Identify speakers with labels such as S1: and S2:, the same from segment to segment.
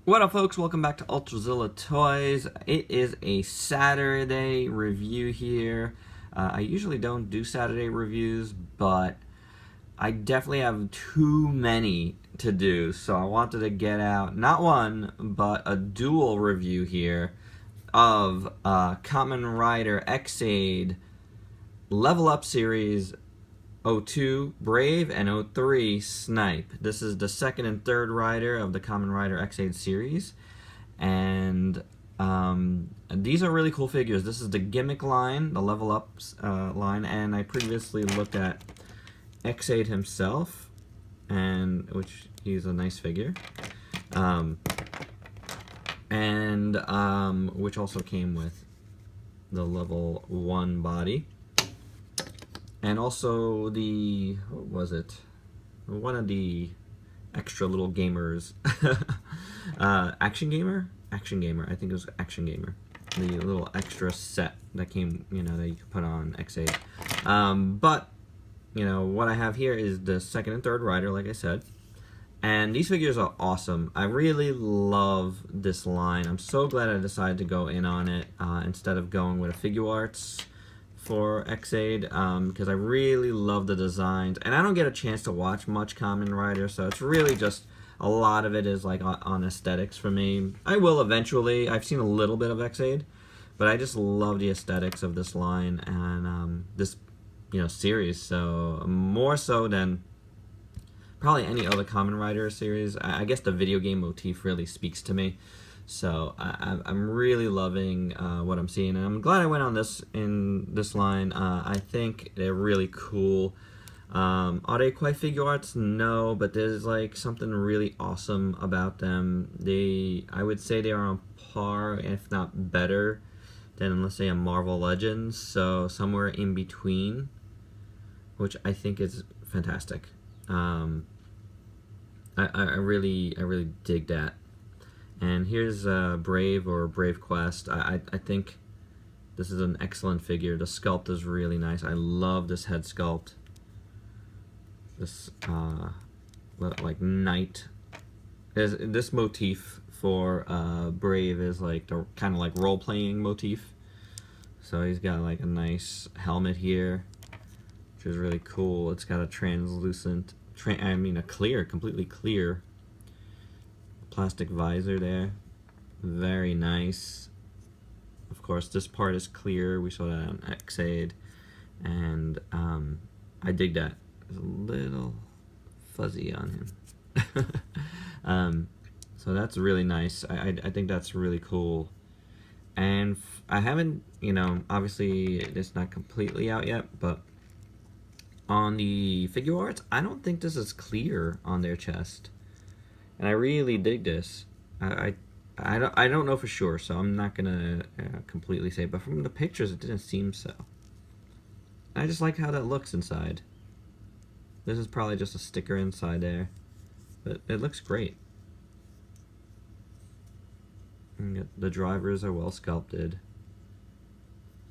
S1: What up, folks? Welcome back to ULTRAZILLA Toys. It is a Saturday review here. I usually don't do Saturday reviews, but I definitely have too many to do, so I wanted to get out not one, but a dual review here of Kamen Rider X-Aid Level Up Series 02 Brave and 03 Snipe. This is the second and third rider of the Kamen Rider X-Aid series, and these are really cool figures. This is the gimmick line, the level ups line, and I previously looked at X-Aid himself, and which he's a nice figure, which also came with the level 1 body. And also the, what was it? One of the extra little gamers. Action Gamer? Action Gamer. I think it was Action Gamer. The little extra set that came, that you could put on X8. But, what I have here is the second and third rider, like I said. And these figures are awesome. I really love this line. I'm so glad I decided to go in on it instead of going with a Figure Arts for X-Aid, because I really love the designs, and I don't get a chance to watch much Kamen Rider, so it's really just a lot of it is like on aesthetics for me. I will eventually. I've seen a little bit of X-Aid, but I just love the aesthetics of this line and this series, so more so than probably any other Kamen Rider series. I guess the video game motif really speaks to me. So I'm really loving what I'm seeing, and I'm glad I went on this line. I think they're really cool. Are they quite Figure Arts? No, but there's like something really awesome about them. I would say they are on par, if not better, than, let's say, a Marvel Legends. So somewhere in between, which I think is fantastic. I really dig that. And here's Brave or Brave Quest. I think this is an excellent figure. The sculpt is really nice. I love this head sculpt. This like knight. This motif for Brave is like the kind of like role-playing motif. So he's got like a nice helmet here, which is really cool. It's got a translucent, a clear, completely clear plastic visor there. Very nice. Of course, this part is clear. We saw that on X-Aid, and I dig that. It's a little fuzzy on him. So that's really nice. I think that's really cool. And I haven't, obviously it's not completely out yet, but on the Figure Arts, I don't think this is clear on their chest. And I really dig this. I don't know for sure, so I'm not gonna completely say. But from the pictures, it didn't seem so. I just like how that looks inside. This is probably just a sticker inside there, but it looks great. And the drivers are well sculpted.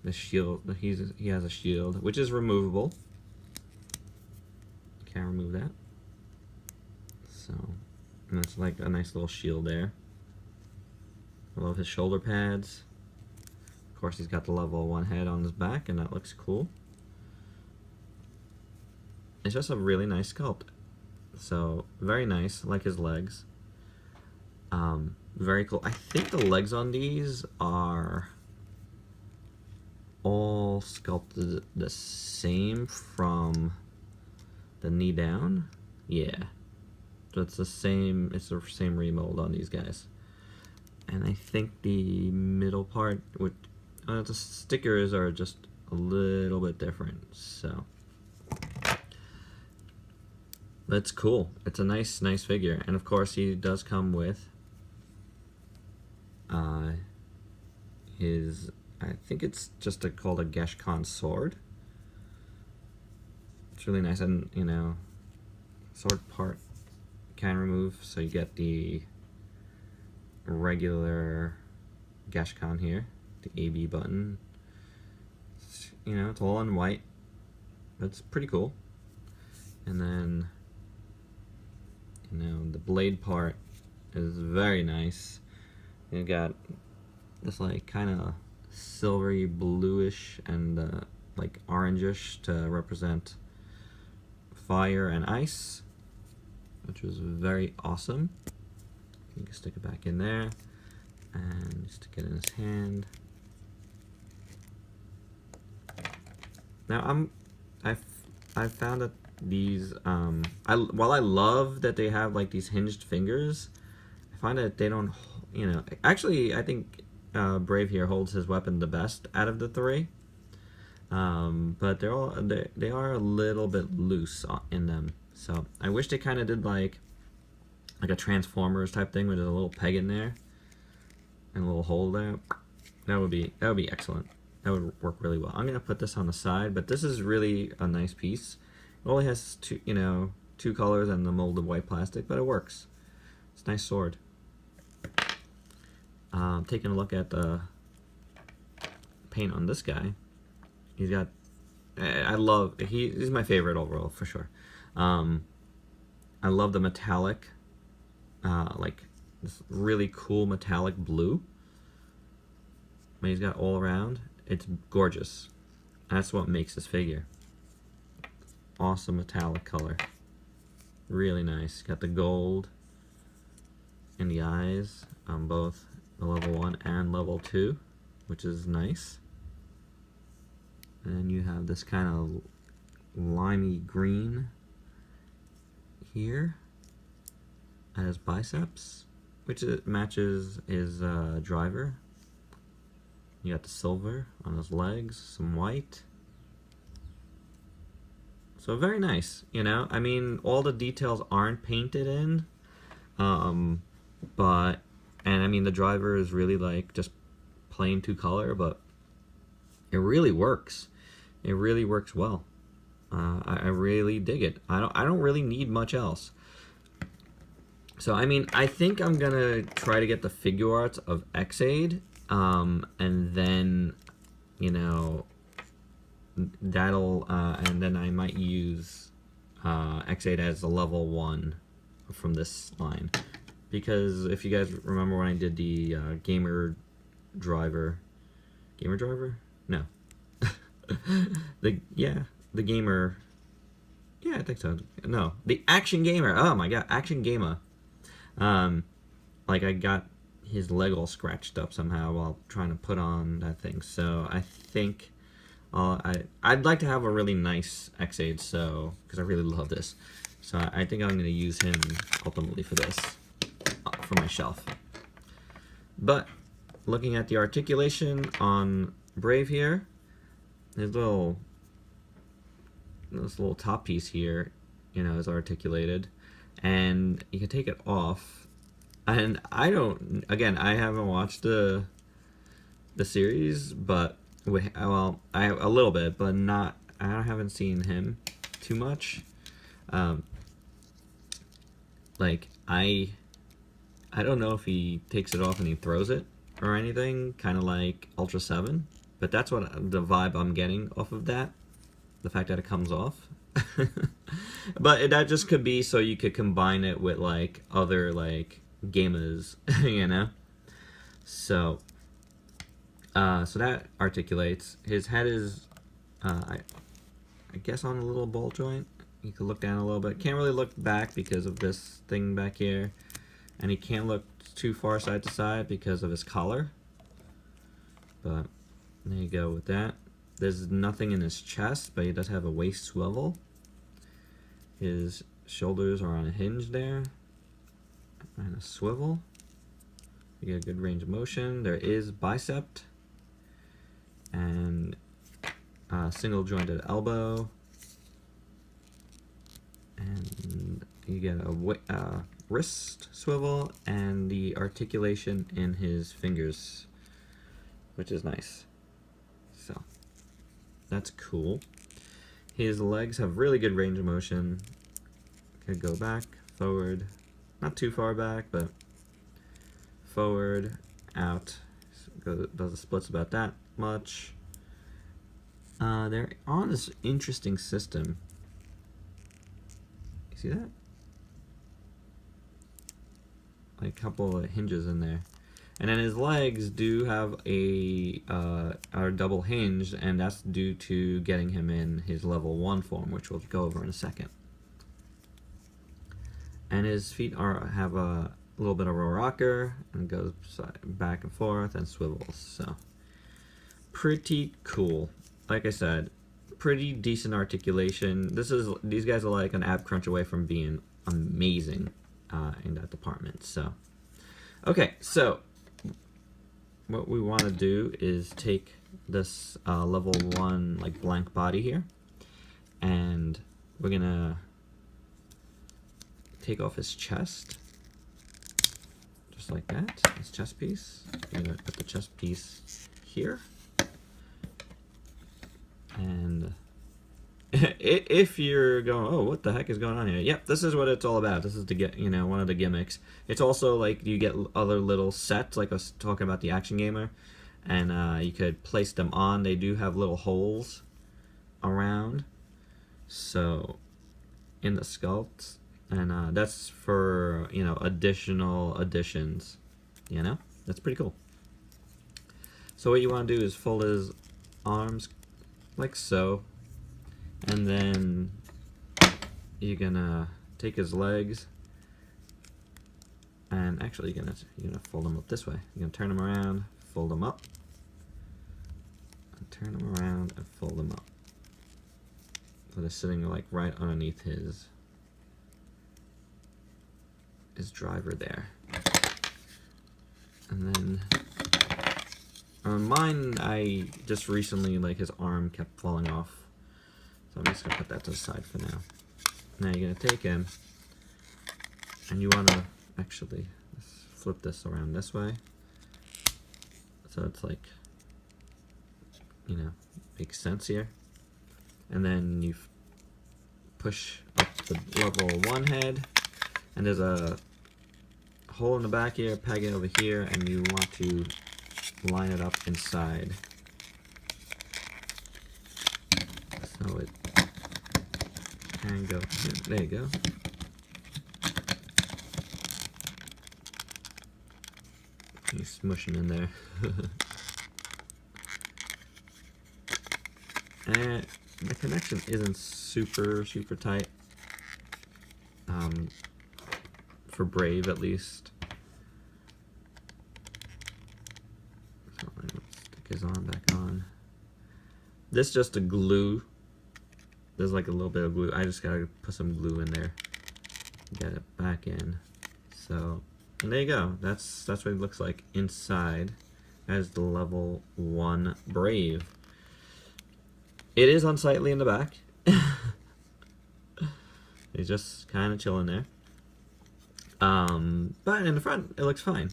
S1: The shield, he has a shield, which is removable. Can't remove that. So. And that's like a nice little shield there. I love his shoulder pads. Of course, he's got the level 1 head on his back, and that looks cool. It's just a really nice sculpt. So, very nice. I like his legs. Very cool. I think the legs on these are all sculpted the same from the knee down. Yeah. So it's the same remold on these guys. And I think the middle part, the stickers are just a little bit different, so. But it's cool. It's a nice figure. And of course he does come with his, I think it's just called a Geshkon sword. It's really nice, and sword part can remove, so you get the regular Geshkon here, the AB button. It's all in white. That's pretty cool. And then the blade part is very nice. You got this like kind of silvery bluish and like orangish to represent fire and ice, which was very awesome. You can stick it back in there and stick it in his hand. Now I found that these while I love that they have like these hinged fingers, I find that they don't, you know, actually I think Brave here holds his weapon the best out of the three, but they are a little bit loose in them. So I wish they kind of did like a Transformers type thing where there's a little peg in there and a little hole there. That would be excellent. That would work really well. I'm gonna put this on the side, but this is really a nice piece. It only has two colors and the molded white plastic, but it works. It's a nice sword. Taking a look at the paint on this guy, he's got. He's my favorite overall for sure. I love the metallic, like this really cool metallic blue. But he's got all around. It's gorgeous. That's what makes this figure. Awesome metallic color. Really nice. Got the gold in the eyes on both the level 1 and level 2, which is nice. And you have this kind of limey green here as biceps, which matches his driver. You got the silver on his legs, some white. So very nice, you know? I mean, all the details aren't painted in, but, and I mean, the driver is really like just plain 2-color, but it really works. It really works well. I really dig it. I don't really need much else. So, I mean, I think I'm gonna try to get the figure arts of X-Aid, and then, you know, that'll, and then I might use X-Aid as a level 1 from this line. Because if you guys remember when I did the gamer driver? No. the gamer, yeah, I think so. No, the action gamer. Oh my god, action gamer. Like I got his leg all scratched up somehow while trying to put on that thing. So I think I'd like to have a really nice X-Aid, so because I really love this. So I think I'm going to use him ultimately for this, for my shelf. But looking at the articulation on Brave here, this little top piece here, you know, is articulated, and you can take it off. And I haven't watched the series, but well, I have a little bit, but not. I haven't seen him too much. Like I don't know if he takes it off and he throws it or anything, kind of like Ultra 7. But that's what the vibe I'm getting off of that. The fact that it comes off. But that just could be so you could combine it with like other like gamers, you know. So that articulates. His head is, I guess, on a little ball joint. You can look down a little bit. Can't really look back because of this thing back here, and he can't look too far side to side because of his collar. But there you go with that. There's nothing in his chest, but he does have a waist swivel. His shoulders are on a hinge there, and a swivel. You get a good range of motion. There is bicep, and single jointed elbow, and you get a wrist swivel and the articulation in his fingers, which is nice. So that's cool. His legs have really good range of motion. Could go back, forward, not too far back, but forward, out. Does the splits about that much. They're on this interesting system. You see that? like a couple of hinges in there. And then his legs do have are double hinged, and that's due to getting him in his level 1 form, which we'll go over in a second. And his feet have a little bit of a rocker, and goes back and forth and swivels. So pretty cool. Like I said, pretty decent articulation. These guys are like an ab crunch away from being amazing in that department. So okay, so what we want to do is take this level 1 like blank body here, and we're gonna take off his chest, just like that, his chest piece. You're gonna put the chest piece here, and if you're going, oh, what the heck is going on here? Yep, this is what it's all about. This is to get, one of the gimmicks. It's also like you get other little sets, like I was talking about the Action Gamer, and you could place them on. They do have little holes around, so in the sculpts, and that's for additional additions. That's pretty cool. So what you want to do is fold his arms like so. And then you're gonna take his legs, and actually you're gonna fold them up this way. You're gonna turn them around, fold them up, and turn them around and fold them up. So they're sitting like right underneath his driver there. And then on mine, I just recently, like, his arm kept falling off. So I'm just going to put that to the side for now. Now you're going to take him, and you want to actually flip this around this way. So it's like, makes sense here. And then you push up the level 1 head, and there's a hole in the back here, peg it over here, and you want to line it up inside. So it can go. Yeah, there you go. He's smushing in there. And the connection isn't super tight. For Brave, at least. So let's stick his arm back on. This is just a glue. There's like a little bit of glue. I just gotta put some glue in there, get it back in. So, and there you go. That's what it looks like inside as the level 1 Brave. It is unsightly in the back. He's just kind of chilling there. But in the front, it looks fine,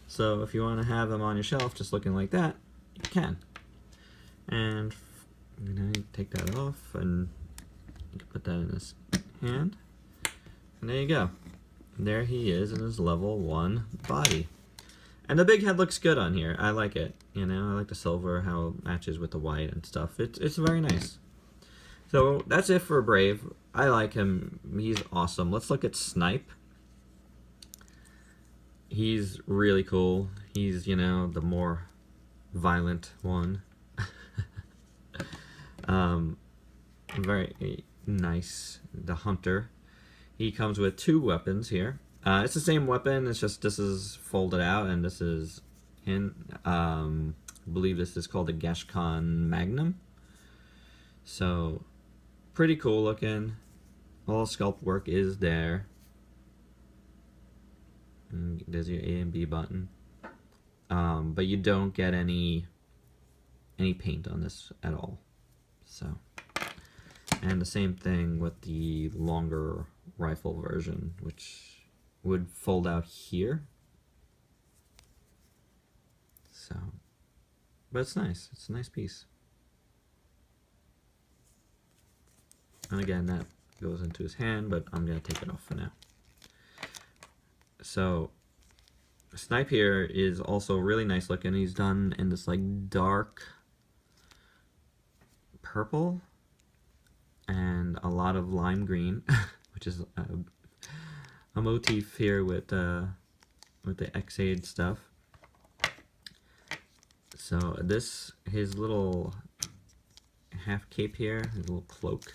S1: So if you want to have him on your shelf just looking like that, you can. And you take that off, and you can put that in his hand. And there you go. And there he is in his level 1 body. And the big head looks good on here. I like it. I like the silver, how it matches with the white and stuff. It's very nice. So that's it for Brave. I like him. He's awesome. Let's look at Snipe. He's really cool. He's, the more violent one. Very nice. The Hunter. He comes with 2 weapons here. It's the same weapon, it's just this is folded out, and this is I believe this is called a Gashkan Magnum. So, pretty cool looking. All sculpt work is there. And there's your A and B button. But you don't get any paint on this at all. So, and the same thing with the longer rifle version, which would fold out here. So, but it's nice. It's a nice piece. And again, that goes into his hand, but I'm going to take it off for now. So, Snipe here is also really nice looking. He's done in this like dark purple and a lot of lime green, which is a motif here with the X-Aid stuff. So his little half cape here, his little cloak,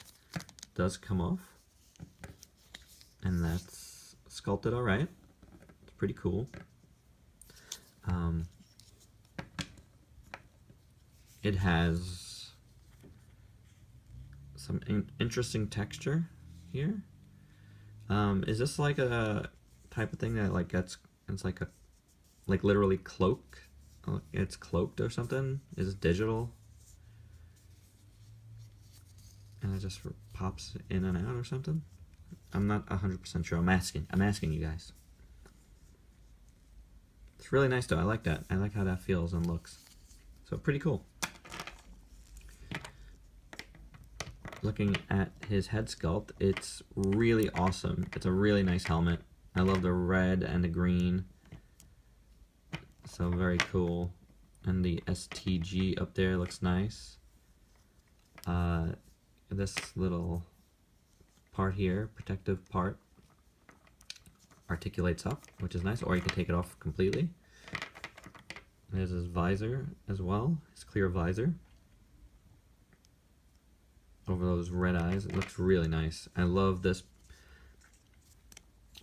S1: does come off, and that's sculpted all right. It's pretty cool. It has some interesting texture here. Is this like a type of thing that like it's like literally cloak? It's cloaked or something? Is it digital? And it just pops in and out or something? I'm not 100% sure. I'm asking you guys. It's really nice though. I like that. I like how that feels and looks. So pretty cool. Looking at his head sculpt, it's really awesome. It's a really nice helmet. I love the red and the green. So very cool. And the STG up there looks nice. This little part here, protective part, articulates up, which is nice, or you can take it off completely. There's his visor as well, his clear visor. Over those red eyes, it looks really nice. I love this.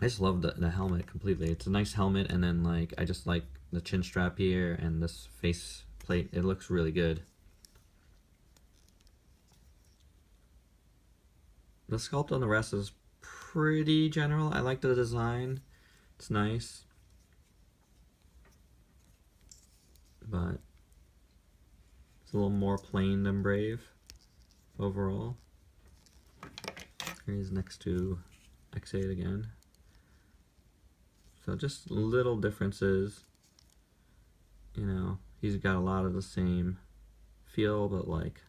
S1: I just love the helmet completely. It's a nice helmet, and then like I just like the chin strap here and this face plate. It looks really good. The sculpt on the rest is pretty general. I like the design. It's nice. But it's a little more plain than Brave overall. Here he's next to X8 again. So just little differences. You know, he's got a lot of the same feel, but like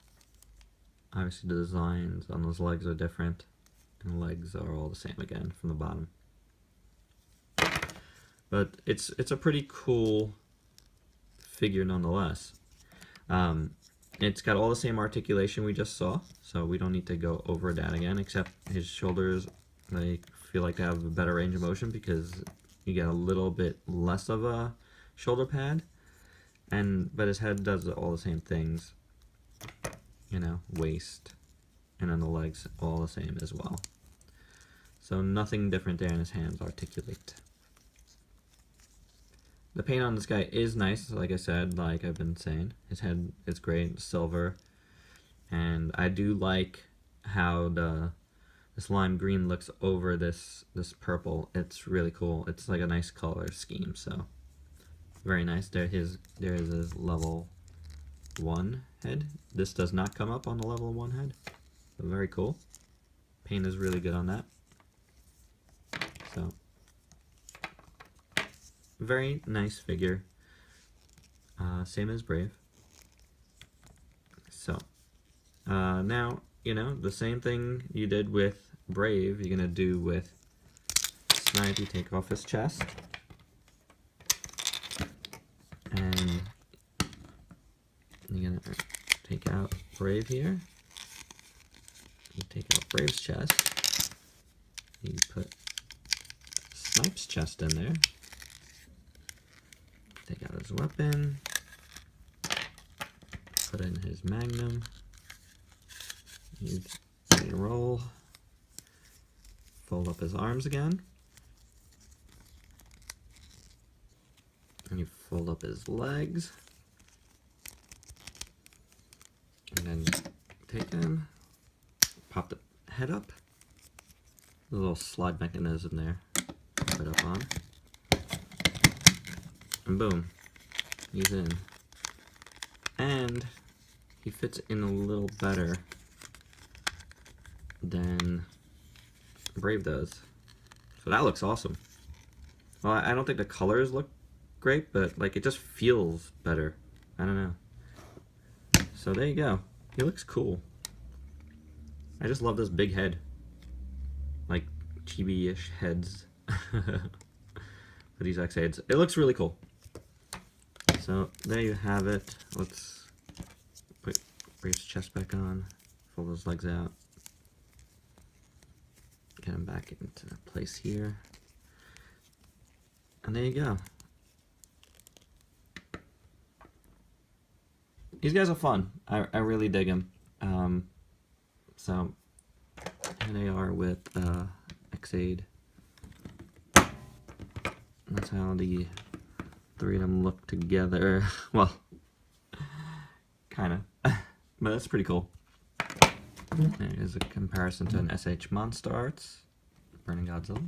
S1: obviously the designs on those legs are different, and the legs are all the same again from the bottom. But it's a pretty cool figure nonetheless. It's got all the same articulation we just saw, so we don't need to go over that again, except his shoulders, I feel like they have a better range of motion because you get a little bit less of a shoulder pad, but his head does all the same things, you know, waist, and then the legs all the same as well. So nothing different there, and his hands articulate. The paint on this guy is nice, like I said, like I've been saying. His head is great, silver, and I do like how this lime green looks over this purple. It's really cool. It's like a nice color scheme, so very nice. There is his level 1 head. This does not come up on the level 1 head, but very cool. Paint is really good on that. So very nice figure, same as Brave. So now, you know, the same thing you did with Brave, you're gonna do with Snipe. You take off his chest, and you're gonna take out Brave here. You take out Brave's chest. You put Snipe's chest in there. Take out his weapon, put in his magnum, use and roll, fold up his arms again, and you fold up his legs, and then take him, pop the head up, a little slide mechanism there, put up on. And boom, he's in. And he fits in a little better than Brave does. So that looks awesome. Well, I don't think the colors look great, but like it just feels better. I don't know. So there you go. He looks cool. I just love this big head. Like chibi-ish heads. For these X-Aids. It looks really cool. So there you have it. Let's put Brave's chest back on, fold those legs out, get him back into place here. And there you go. These guys are fun. I really dig them. So here they are with Xaid. That's how the three of them look together. Well, kind of. But that's pretty cool. There's a comparison to an SH Monster Arts, Burning Godzilla,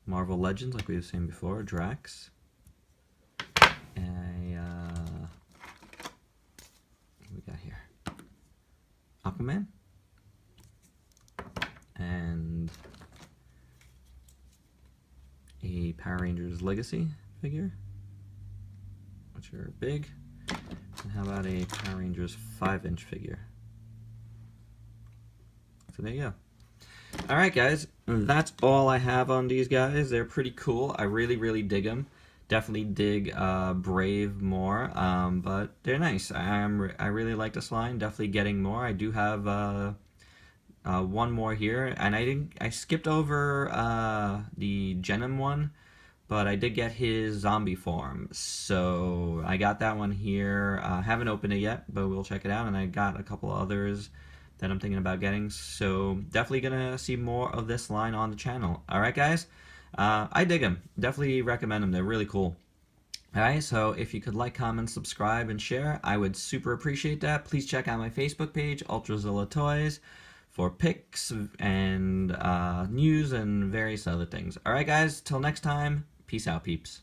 S1: Marvel Legends, like we've seen before, Drax, what we got here? Aquaman, and a Power Rangers Legacy figure, which are big. And how about a Power Rangers 5-inch figure? So there you go. Alright guys, that's all I have on these guys. They're pretty cool. I really dig them. Definitely dig Brave more, but they're nice. I really like this line. Definitely getting more. I do have one more here, and I skipped over the Genom one, but I did get his zombie form, so I got that one here. Haven't opened it yet, but we'll check it out, and I got a couple others that I'm thinking about getting, so definitely gonna see more of this line on the channel. Alright guys, I dig them. Definitely recommend them. They're really cool. Alright, so if you could like, comment, subscribe, and share, I would super appreciate that. Please check out my Facebook page, ULTRAZILLA Toys, for pics and news and various other things. Alright guys, till next time, peace out peeps.